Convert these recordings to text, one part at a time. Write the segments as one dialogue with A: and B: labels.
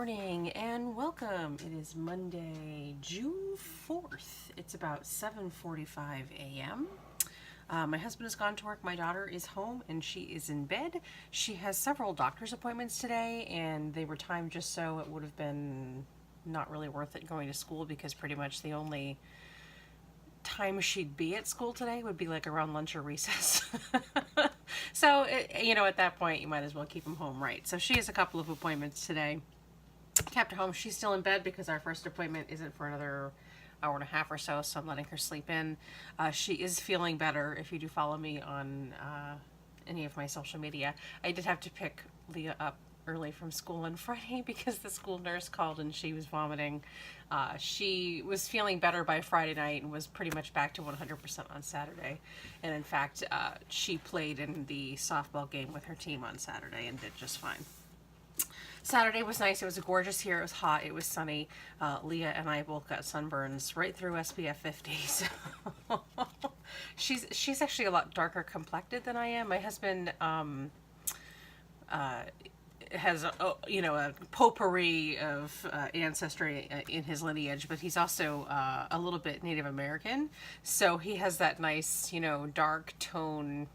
A: morning and welcome. It is Monday, June 4th. It's about 7:45 a.m. My husband has gone to work. My daughter is home and she is in bed. She has several doctor's appointments today and they were timed just so it would have been not really worth it going to school because pretty much the only time she'd be at school today would be like around lunch or recess. So, at that point, you might as well keep them home, right? So she has a couple of appointments today. Kept her home. She's still in bed because our first appointment isn't for another hour and a half or so, so I'm letting her sleep in. She is feeling better. If you do follow me on any of my social media, I did have to pick Leah up early from school on Friday because the school nurse called and she was vomiting. She was feeling better by Friday night and was pretty much back to 100% on Saturday. And in fact, she played in the softball game with her team on Saturday and did just fine. Saturday was nice. It was gorgeous here. It was hot. It was sunny. Leah and I both got sunburns right through SPF 50. So she's actually a lot darker complected than I am. My husband has a potpourri of ancestry in his lineage, but he's also a little bit Native American, so he has that nice dark tone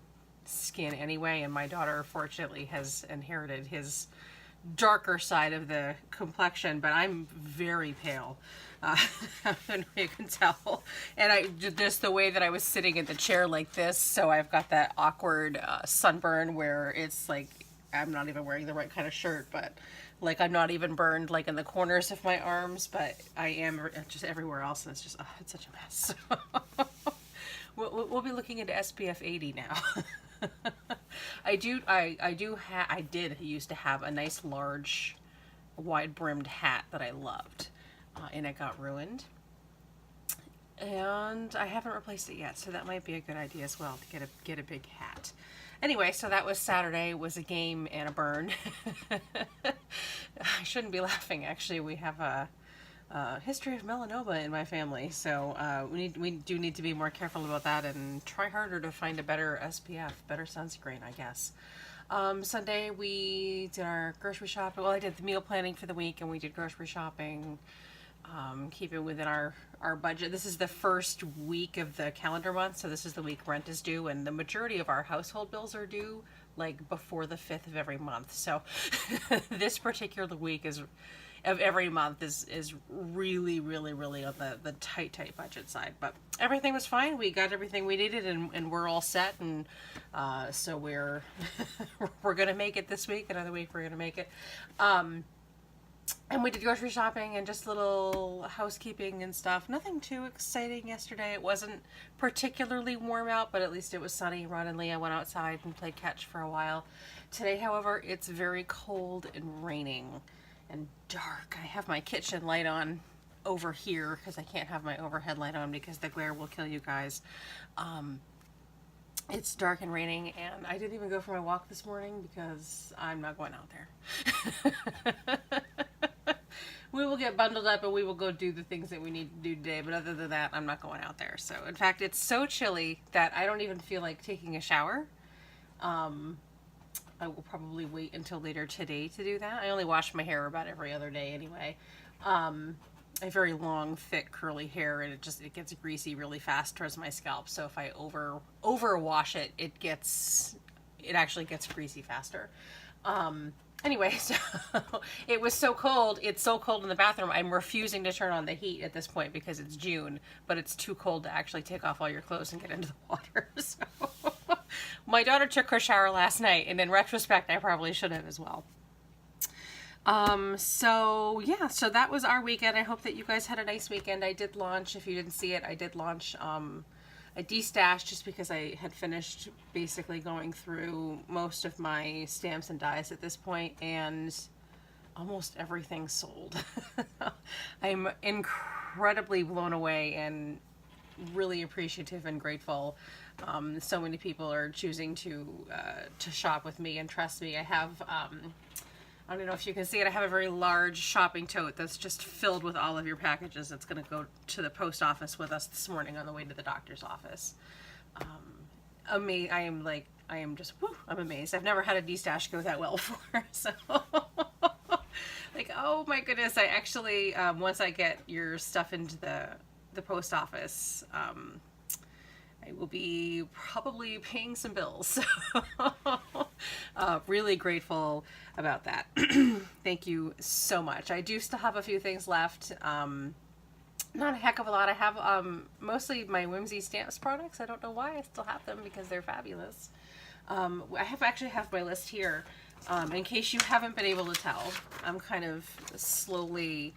A: skin anyway, and my daughter fortunately has inherited his darker side of the complexion, but I'm very pale. And you can tell, and just the way that I was sitting in the chair like this, so I've got that awkward sunburn where it's like I'm not even wearing the right kind of shirt, but like I'm not even burned like in the corners of my arms, but I am just everywhere else, and it's just it's such a mess. We'll be looking into SPF 80 now. I did used to have a nice large wide brimmed hat that I loved, and it got ruined, and I haven't replaced it yet, so that might be a good idea as well to get a big hat. Anyway, so that was Saturday. It was a game and a burn. I shouldn't be laughing. Actually, we have a history of melanoma in my family, so we do need to be more careful about that and try harder to find a better SPF, better sunscreen, I guess. Sunday we did our grocery shopping. Well, I did the meal planning for the week, and we did grocery shopping. Keep it within our budget. This is the first week of the calendar month, so this is the week rent is due, and the majority of our household bills are due like before the 5th of every month. So this particular week of every month is really on the tight budget side, but everything was fine. We got everything we needed, and we're all set, and so we're we're gonna make it this week. Another week we're gonna make it. And we did grocery shopping and just little housekeeping and stuff. Nothing too exciting yesterday. It wasn't particularly warm out, but at least it was sunny. Ron and Leah went outside and played catch for a while. Today, however, it's very cold and raining and dark. I have my kitchen light on over here because I can't have my overhead light on because the glare will kill you guys. It's dark and raining, and I didn't even go for my walk this morning because I'm not going out there. We will get bundled up and we will go do the things that we need to do today, but other than that, I'm not going out there. So, in fact, it's so chilly that I don't even feel like taking a shower. I will probably wait until later today to do that. I only wash my hair about every other day anyway. I have very long, thick, curly hair, and it gets greasy really fast towards my scalp. So if I over wash it, it actually gets greasy faster. Anyway, so it was so cold. It's so cold in the bathroom. I'm refusing to turn on the heat at this point because it's June, but it's too cold to actually take off all your clothes and get into the water. So my daughter took her shower last night, and in retrospect, I probably should have as well. So that was our weekend. I hope that you guys had a nice weekend. I did launch, if you didn't see it, I did launch a destash just because I had finished basically going through most of my stamps and dies at this point, and almost everything sold. I'm incredibly blown away and really appreciative and grateful. So many people are choosing to shop with me and trust me. I have I don't know if you can see it. I have a very large shopping tote that's just filled with all of your packages. That's going to go to the post office with us this morning on the way to the doctor's office. I'm just, whew, I'm amazed. I've never had a destash go that well before. So Like, oh my goodness, I actually, once I get your stuff into the post office, I will be probably paying some bills. Really grateful about that. Thank you so much. I do still have a few things left. Not a heck of a lot. I have mostly my Whimsy Stamps products. I don't know why I still have them because they're fabulous. I actually have my list here. In case you haven't been able to tell, I'm kind of slowly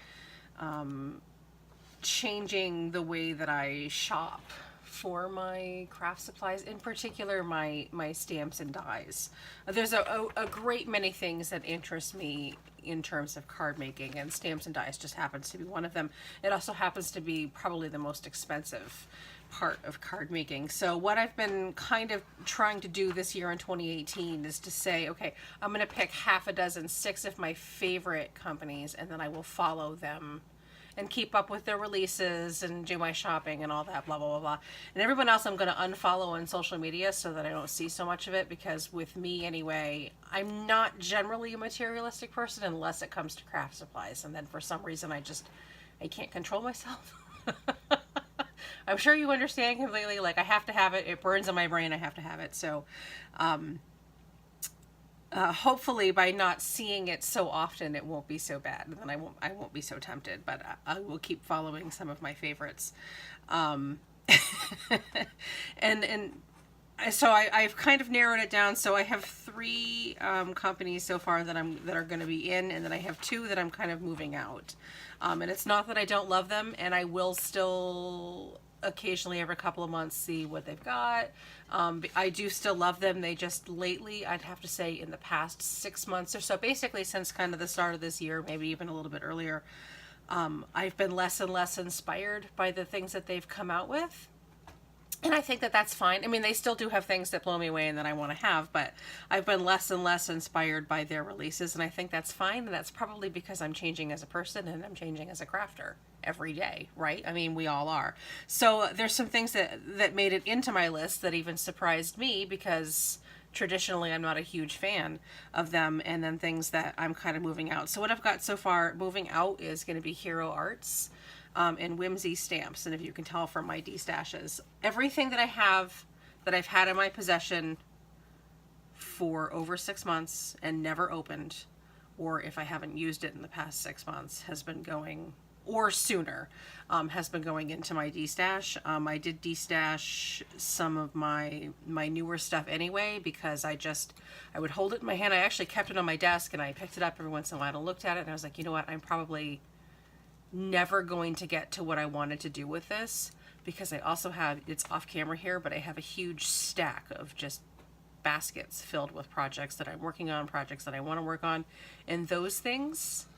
A: changing the way that I shop for my craft supplies, in particular my stamps and dies. There's a great many things that interest me in terms of card making, and stamps and dies just happens to be one of them. It also happens to be probably the most expensive part of card making. So what I've been kind of trying to do this year in 2018 is to say, okay, I'm going to pick half a dozen, 6 of my favorite companies, and then I will follow them and keep up with their releases and do my shopping and all that, blah, blah, blah, blah. And everyone else I'm going to unfollow on social media so that I don't see so much of it, because with me anyway, I'm not generally a materialistic person unless it comes to craft supplies. And then for some reason, I can't control myself. I'm sure you understand completely. Like, I have to have it. It burns in my brain. I have to have it. So, hopefully by not seeing it so often, it won't be so bad, and then I won't be so tempted. But I will keep following some of my favorites, and so I've kind of narrowed it down. So I have 3 companies so far that are going to be in, and then I have 2 that I'm kind of moving out. And it's not that I don't love them, and I will still occasionally every couple of months see what they've got. I do still love them. They just lately, I'd have to say in the past 6 months or so, basically since kind of the start of this year, maybe even a little bit earlier, I've been less and less inspired by the things that they've come out with. And I think that that's fine. I mean, they still do have things that blow me away and that I want to have, but I've been less and less inspired by their releases, and I think that's fine. And that's probably because I'm changing as a person and I'm changing as a crafter every day, right? I mean, we all are. So there's some things that made it into my list that even surprised me, because traditionally I'm not a huge fan of them, and then things that I'm kind of moving out. So what I've got so far moving out is going to be Hero Arts, and Whimsy Stamps. And if you can tell from my D-stashes, everything that I have that I've had in my possession for over 6 months and never opened, or if I haven't used it in the past 6 months, has been going, or sooner, has been going into my D-stash. I did D-stash some of my newer stuff anyway, because I would hold it in my hand. I actually kept it on my desk, and I picked it up every once in a while and looked at it, and I was like, you know what, I'm probably never going to get to what I wanted to do with this, because I also have, it's off camera here, but I have a huge stack of just baskets filled with projects that I'm working on, projects that I want to work on, and those things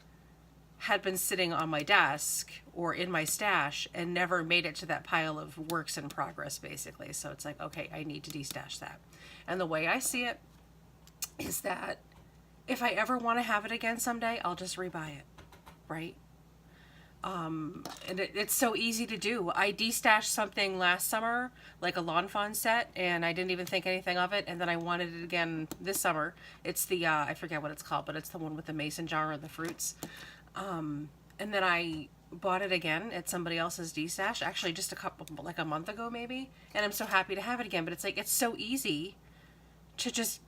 A: had been sitting on my desk or in my stash and never made it to that pile of works in progress, basically. So it's like, okay, I need to de-stash that. And the way I see it is that if I ever want to have it again someday, I'll just rebuy it, right? And it's so easy to do. I de-stashed something last summer, like a lawn fawn set, and I didn't even think anything of it, and then I wanted it again this summer. It's the, I forget what it's called, but it's the one with the mason jar and the fruits. And then I bought it again at somebody else's de-stash, actually just like a month ago maybe, and I'm so happy to have it again. But it's like, it's so easy to just,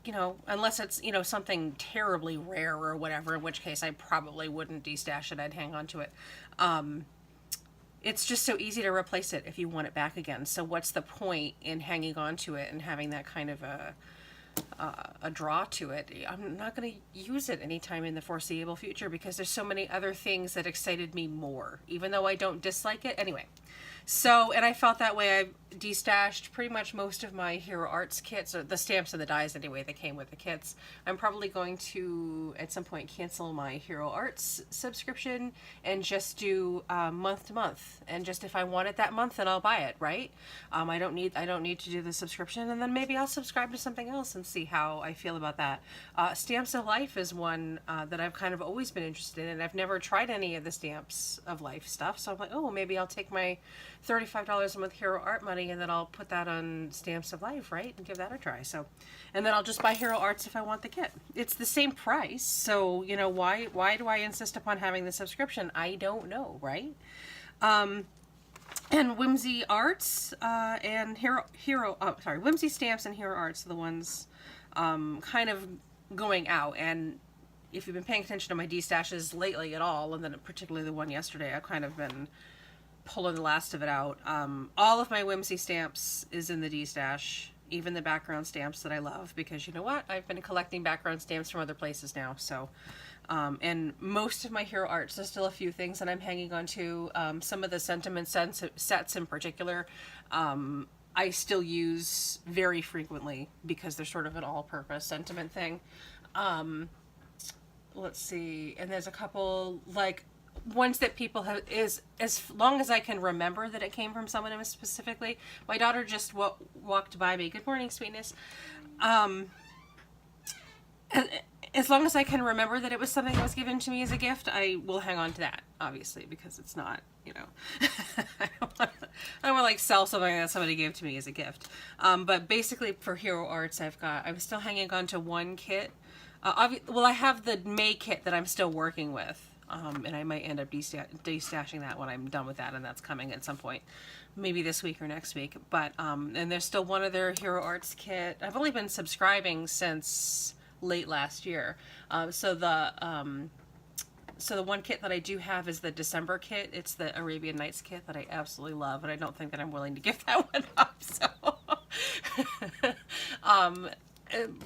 A: unless it's, something terribly rare or whatever, in which case I probably wouldn't de-stash it, I'd hang on to it. It's just so easy to replace it if you want it back again. So what's the point in hanging on to it and having that kind of a draw to it? I'm not going to use it anytime in the foreseeable future, because there's so many other things that excited me more, even though I don't dislike it. Anyway, so, and I felt that way. I de-stashed pretty much most of my Hero Arts kits, or the stamps and the dies anyway, that came with the kits. I'm probably going to, at some point, cancel my Hero Arts subscription and just do month to month. And just, if I want it that month, then I'll buy it, right? I don't need to do the subscription, and then maybe I'll subscribe to something else and see how I feel about that. Stamps of Life is one that I've kind of always been interested in, and I've never tried any of the Stamps of Life stuff. So I'm like, oh, maybe I'll take my $35 a month Hero Art money something, and then I'll put that on Stamps of Life, right, and give that a try. So, and then I'll just buy Hero Arts if I want the kit. It's the same price, so you know, why do I insist upon having the subscription? I don't know, right? And Whimsy Arts and Whimsy Stamps and Hero Arts are the ones kind of going out. And if you've been paying attention to my D-stashes lately at all, and then particularly the one yesterday, I've kind of been pulling the last of it out. All of my Whimsy Stamps is in the D-stash, even the background stamps that I love, because you know what? I've been collecting background stamps from other places now, so... and most of my Hero Arts, there's still a few things that I'm hanging on to. Some of the sentiment sets in particular, I still use very frequently because they're sort of an all-purpose sentiment thing. Let's see, and there's a couple, like, ones that people have, is as long as I can remember that it came from someone specifically. My daughter just walked by me. Good morning, sweetness. As long as I can remember that it was something that was given to me as a gift, I will hang on to that, obviously, because it's not, you know, I don't want to like sell something that somebody gave to me as a gift. But basically for Hero Arts, I'm still hanging on to one kit. Well, I have the May kit that I'm still working with, and I might end up destashing that when I'm done with that, and that's coming at some point, maybe this week or next week. But and there's still one other Hero Arts kit. I've only been subscribing since late last year, so the one kit that I do have is the December kit. It's the Arabian Nights kit that I absolutely love, and I don't think that I'm willing to give that one up. So,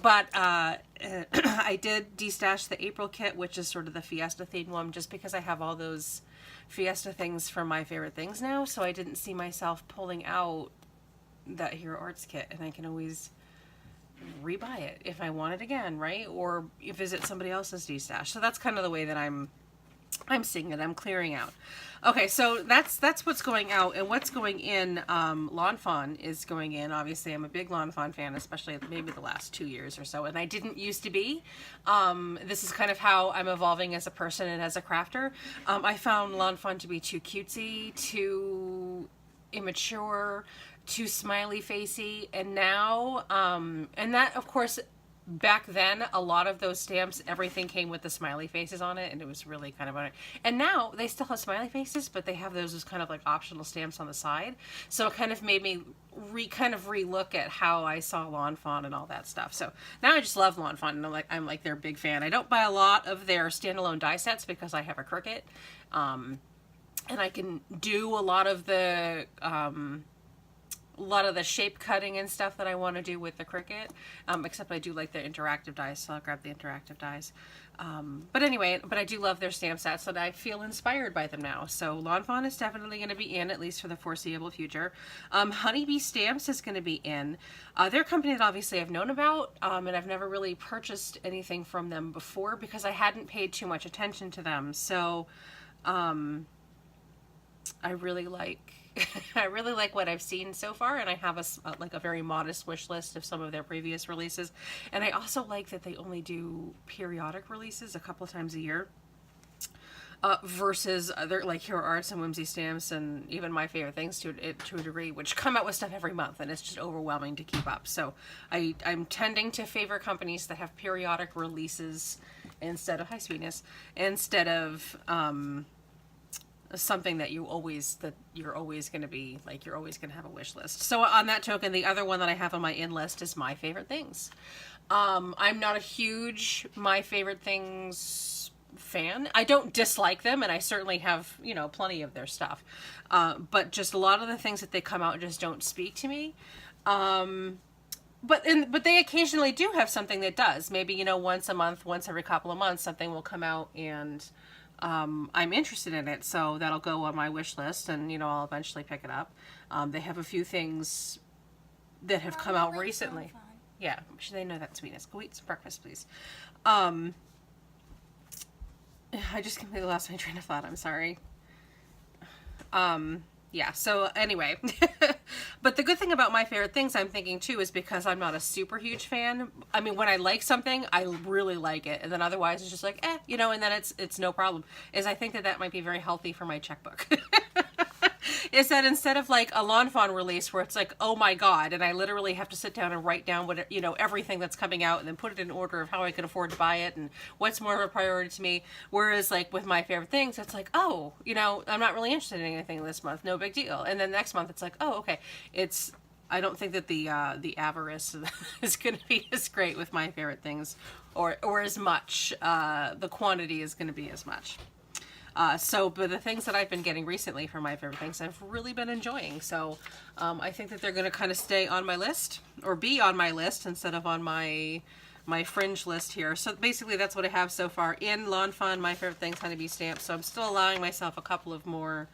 A: but I did destash the April kit, which is sort of the Fiesta themed one, just because I have all those Fiesta things from My Favorite Things now, so I didn't see myself pulling out that Hero Arts kit, and I can always rebuy it if I want it again, right? Or visit somebody else's D-stash. So that's kind of the way that I'm seeing it. I'm clearing out. Okay, so that's what's going out, and what's going in. Lawn Fawn is going in. Obviously, I'm a big Lawn Fawn fan, especially maybe the last 2 years or so, and I didn't used to be. This is kind of how I'm evolving as a person and as a crafter. I found Lawn Fawn to be too cutesy, too immature, too smiley facey, and now and that, of course, back then a lot of those stamps, everything came with the smiley faces on it, and it was really kind of on it. And now they still have smiley faces, but they have those as kind of like optional stamps on the side, so it kind of made me relook at how I saw Lawn Fawn and all that stuff. So now I just love Lawn Fawn, and I'm like their big fan. I don't buy a lot of their standalone die sets because I have a Cricut, and I can do a lot of the shape cutting and stuff that I want to do with the Cricut, except I do like the interactive dies, so I'll grab the interactive dies. But anyway, I do love their stamp sets, and I feel inspired by them now. So Lawn Fawn is definitely going to be in, at least for the foreseeable future. Honeybee Stamps is going to be in. They're a company that obviously I've known about, and I've never really purchased anything from them before because I hadn't paid too much attention to them. So I really like what I've seen so far, and I have a very modest wish list of some of their previous releases. And I also like that they only do periodic releases a couple of times a year, versus other like Hero Arts and Whimsy Stamps and even My Favorite Things to a degree, which come out with stuff every month, and it's just overwhelming to keep up. So I'm tending to favor companies that have periodic releases instead of, hi sweetness, instead of something that you're always going to be like, you're always going to have a wish list. So on that token, the other one that I have on my in list is My Favorite Things. I'm not a huge My Favorite Things fan. I don't dislike them, and I certainly have, you know, plenty of their stuff. But just a lot of the things that they come out just don't speak to me. But they occasionally do have something that does. Maybe, you know, once a month, once every couple of months, something will come out, and I'm interested in it, so that'll go on my wish list, and, you know, I'll eventually pick it up. They have a few things that have come out recently. Yeah, they know that, sweetness. Go eat some breakfast, please. I just completely lost my train of thought. I'm sorry. Yeah, so anyway. But the good thing about My Favorite Things, I'm thinking too, is because I'm not a super huge fan. I mean, when I like something, I really like it, and then otherwise it's just like, you know, and then it's no problem. Is I think that might be very healthy for my checkbook. is that instead of like a Lawn Fawn release where it's like, oh my god, and I literally have to sit down and write down what, you know, everything that's coming out and then put it in order of how I can afford to buy it and what's more of a priority to me. Whereas like with My Favorite Things, it's like, oh, you know, I'm not really interested in anything this month, no big deal. And then next month it's like, oh, okay. I don't think that the avarice is going to be as great with My Favorite Things, or as much. The quantity is going to be as much. But the things that I've been getting recently for My Favorite Things, I've really been enjoying. So I think that they're going to kind of stay on my list, or be on my list instead of on my fringe list here. So basically that's what I have so far in Lawn Fawn, My Favorite Things, Honeybee stamps. So I'm still allowing myself a couple of more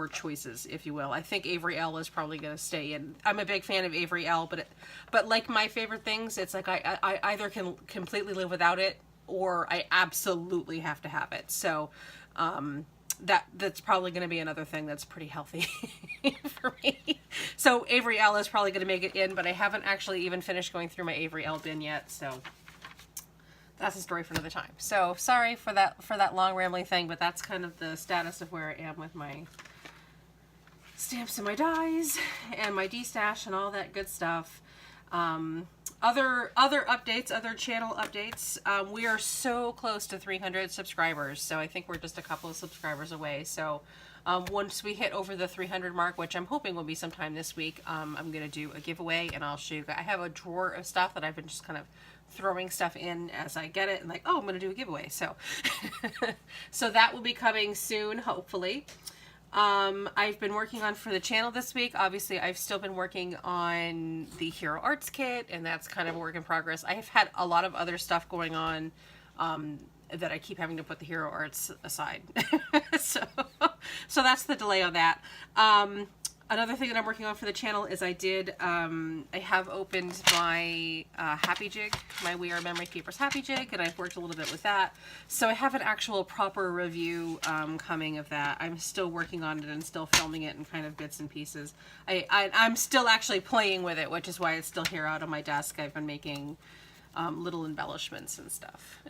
A: choices, if you will. I think Avery L is probably going to stay in. I'm a big fan of Avery L, but like My Favorite Things, it's like I either can completely live without it, or I absolutely have to have it. So that's probably going to be another thing that's pretty healthy for me. So Avery L is probably going to make it in, but I haven't actually even finished going through my Avery L bin yet, so that's a story for another time. So sorry for that long rambling thing, but that's kind of the status of where I am with my stamps and my dies and my D-stash and all that good stuff. Other updates, other channel updates. We are so close to 300 subscribers, so I think we're just a couple of subscribers away. So once we hit over the 300 mark, which I'm hoping will be sometime this week, I'm going to do a giveaway, and I'll show you guys. I have a drawer of stuff that I've been just kind of throwing stuff in as I get it, and like, oh, I'm going to do a giveaway. So, so that will be coming soon, hopefully. I've been working on for the channel this week. Obviously, I've still been working on the Hero Arts kit, and that's kind of a work in progress. I have had a lot of other stuff going on that I keep having to put the Hero Arts aside. so that's the delay on that. Another thing that I'm working on for the channel is I have opened my Happy Jig, my We Are Memory Keepers Happy Jig, and I've worked a little bit with that. So I have an actual proper review coming of that. I'm still working on it and still filming it in kind of bits and pieces. I'm still actually playing with it, which is why it's still here out on my desk. I've been making little embellishments and stuff,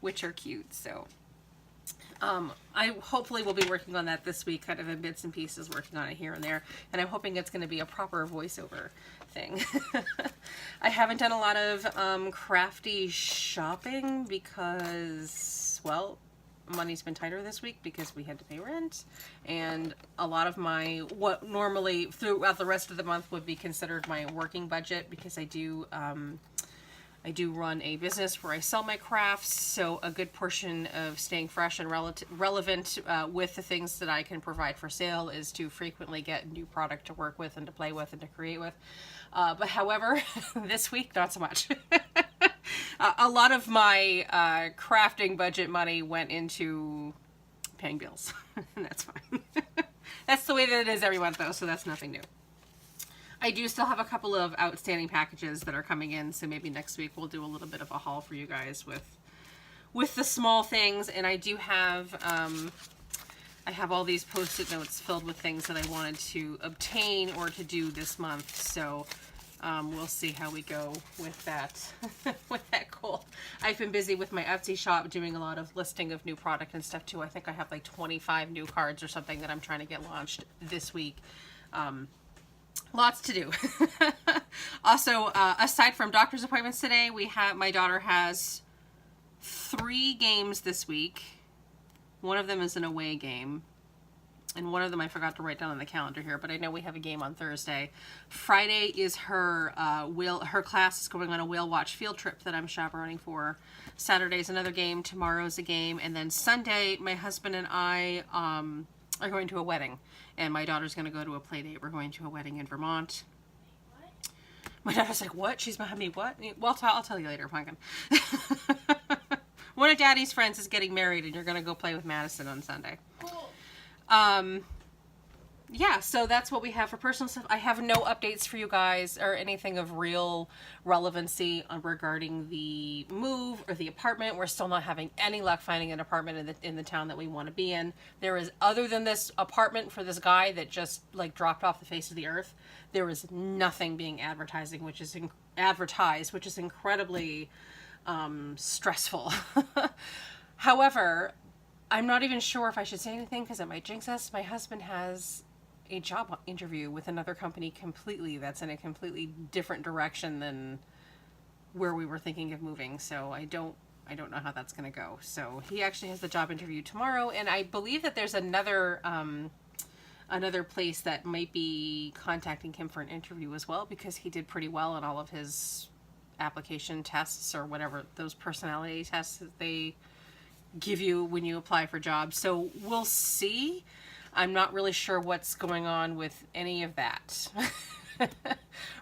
A: which are cute, so... I hopefully will be working on that this week, kind of in bits and pieces, working on it here and there, and I'm hoping it's going to be a proper voiceover thing. I haven't done a lot of crafty shopping because, well, money's been tighter this week because we had to pay rent, and a lot of what normally throughout the rest of the month would be considered my working budget, because I do run a business where I sell my crafts, so a good portion of staying fresh and relevant with the things that I can provide for sale is to frequently get new product to work with and to play with and to create with. But however, this week, not so much. A lot of my crafting budget money went into paying bills, and that's fine. That's the way that it is every month, though, so that's nothing new. I do still have a couple of outstanding packages that are coming in, so maybe next week we'll do a little bit of a haul for you guys with the small things. And I do have I have all these post-it notes filled with things that I wanted to obtain or to do this month. So we'll see how we go with that with that goal. I've been busy with my Etsy shop doing a lot of listing of new product and stuff too. I think I have like 25 new cards or something that I'm trying to get launched this week. Lots to do. Also, aside from doctor's appointments today, my daughter has 3 games this week. One of them is an away game, and one of them I forgot to write down on the calendar here, but I know we have a game on Thursday. Friday is her class is going on a whale watch field trip that I'm chaperoning for. Saturday's another game. Tomorrow's a game, and then Sunday, my husband and I are going to a wedding, and my daughter's going to go to a play date. We're going to a wedding in Vermont. What? My daughter's like, what? She's behind me, what? Well, I'll tell you later, Pumpkin. One of Daddy's friends is getting married, and you're going to go play with Madison on Sunday. Cool. Yeah, so that's what we have for personal stuff. I have no updates for you guys or anything of real relevancy regarding the move or the apartment. We're still not having any luck finding an apartment in the town that we want to be in. There is, other than this apartment for this guy that just like dropped off the face of the earth, there is nothing being advertised, which is incredibly stressful. However, I'm not even sure if I should say anything because it might jinx us. My husband has a job interview with another company completely that's in a completely different direction than where we were thinking of moving. So I don't know how that's going to go. So he actually has the job interview tomorrow, and I believe that there's another place that might be contacting him for an interview as well, because he did pretty well on all of his application tests or whatever, those personality tests that they give you when you apply for jobs. So we'll see. I'm not really sure what's going on with any of that.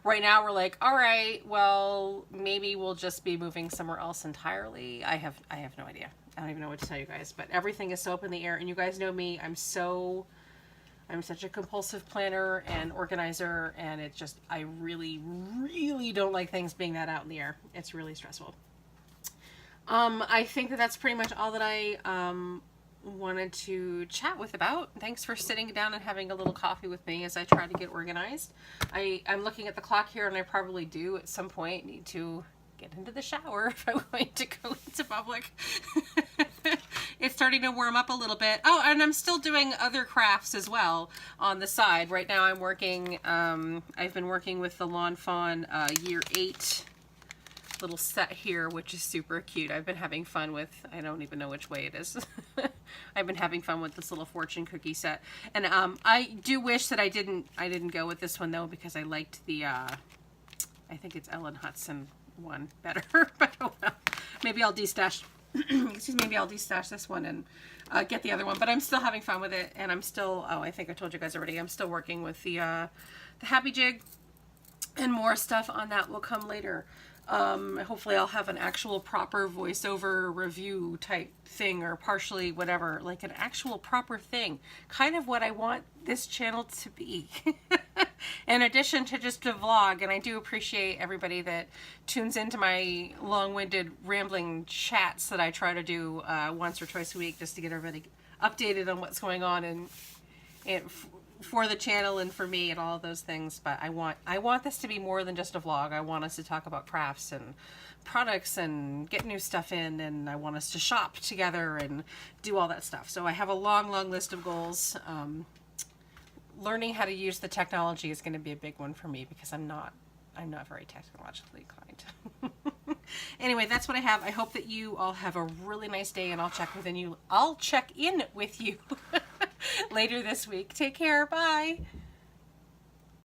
A: Right now we're like, all right, well, maybe we'll just be moving somewhere else entirely. I have no idea. I don't even know what to tell you guys, but everything is so up in the air, and you guys know me. I'm such a compulsive planner and organizer, and it just, I really, really don't like things being that out in the air. It's really stressful. I think that that's pretty much all that I wanted to chat with about. Thanks for sitting down and having a little coffee with me as I try to get organized. I'm looking at the clock here, and I probably do at some point need to get into the shower if I'm going to go into public. It's starting to warm up a little bit. Oh, and I'm still doing other crafts as well on the side. Right now I'm working, I've been working with the Lawn Fawn Year 8 little set here, which is super cute. I've been having fun with, I don't even know which way it is. I've been having fun with this little fortune cookie set. And I do wish that I didn't go with this one though, because I liked the, I think it's Ellen Hudson one better. But oh well, maybe I'll destash, maybe I'll destash this one and get the other one. But I'm still having fun with it, and I'm still, oh, I think I told you guys already, I'm still working with the Happy Jig, and more stuff on that will come later. Hopefully I'll have an actual proper voiceover review type thing, or partially whatever, like an actual proper thing. Kind of what I want this channel to be. In addition to just a vlog, and I do appreciate everybody that tunes into my long-winded rambling chats that I try to do once or twice a week, just to get everybody updated on what's going on and for the channel and for me and all of those things. But I want this to be more than just a vlog. I want us to talk about crafts and products and get new stuff in, and I want us to shop together and do all that stuff. So I have a long list of goals. Learning how to use the technology is going to be a big one for me, because I'm not very technologically inclined. Anyway, that's what I have. I hope that you all have a really nice day, and I'll check in with you later this week. Take care. Bye.